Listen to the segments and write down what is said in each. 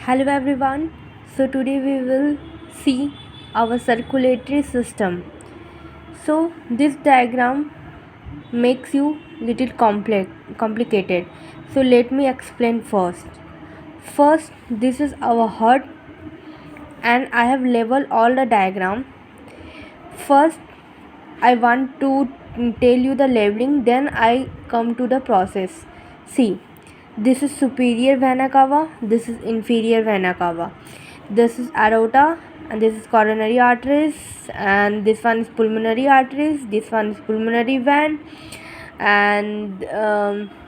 Hello everyone. So today we will see our circulatory system. So this diagram makes you little complicated. So let me explain first. First, this is our heart and I have labeled all the diagram. First, I want to tell you the labeling, then I come to the process. See, this is superior vena cava, this is inferior vena cava, this is aorta, and this is coronary arteries, and this one is pulmonary arteries, this one is pulmonary vein, and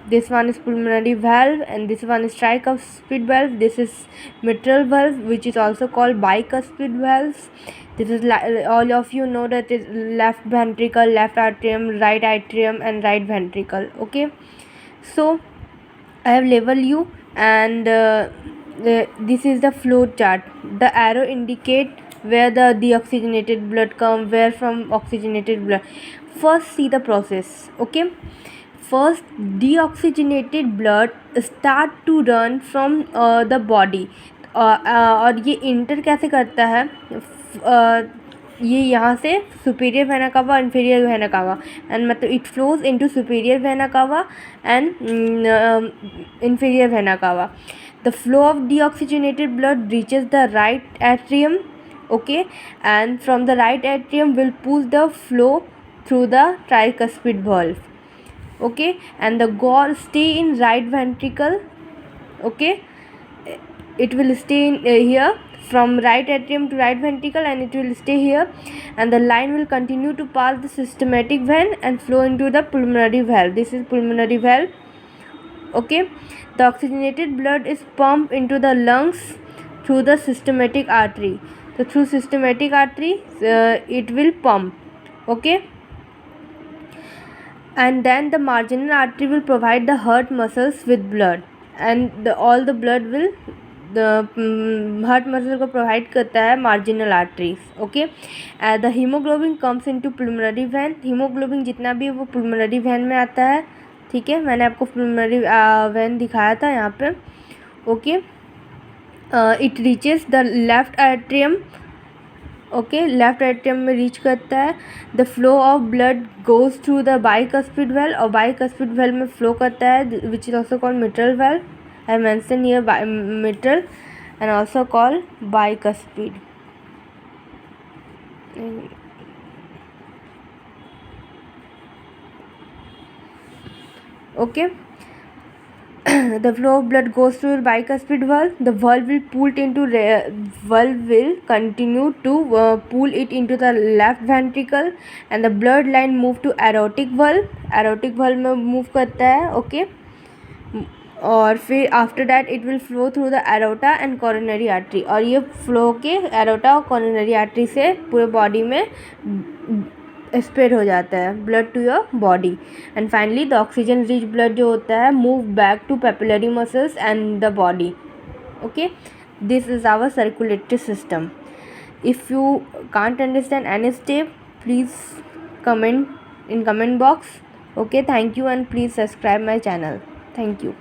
this one is pulmonary valve, and this one is tricuspid valve. This is mitral valve, which is also called bicuspid valves. This is all of you know that is left ventricle, left atrium, right atrium, and right ventricle. Okay, so I have labeled you, and this is the flow chart. The arrow indicate where the deoxygenated blood come, where from oxygenated blood. First see the process. Okay, first deoxygenated blood start to run from the body, और ये inter कैसे करता है, ये यहाँ से superior vena cava, inferior vena cava, and मतलब it flows into superior vena cava and inferior vena cava. The flow of deoxygenated blood reaches the right atrium, okay, and from the right atrium will push the flow through the tricuspid valve, okay, and the gall stay in right ventricle, okay, it will stay in here from right atrium to right ventricle, and it will stay here, and the line will continue to pass the systematic vein and flow into the pulmonary valve. This is pulmonary valve. Okay, the oxygenated blood is pumped into the lungs through the systematic artery. So through systematic artery it will pump, okay, and then the marginal artery will provide the heart muscles with blood, and all the blood will the heart muscle को provide करता है marginal arteries. Okay, the hemoglobin comes into pulmonary vein. Hemoglobin जितना भी है वो पुल्मोनरी van में आता है. ठीक है, मैंने आपको पुल्मोनरी वैन दिखाया था यहाँ पे. Okay, it reaches the left atrium. Okay, left atrium में रीच करता है. The flow of blood goes through the bicuspid well, और बाइकस्पिड वेल में फ्लो करता है, which is also called mitral well. I mentioned here mitral and also called bicuspid. Okay, the flow of blood goes through the bicuspid valve. The valve will continue to pull it into the left ventricle, and the blood line move to aortic valve. Aortic valve में move करता है. Okay, और फिर after that it will flow through the aorta and coronary artery, और ये flow के aorta और coronary artery से पूरे बॉडी में स्प्रेड हो जाता है blood to your body. And finally the oxygen rich blood जो होता है move back to papillary muscles and the body. Okay, this is our circulatory system. If you can't understand any step, please comment in comment box. Okay, thank you, and please subscribe my channel. Thank you.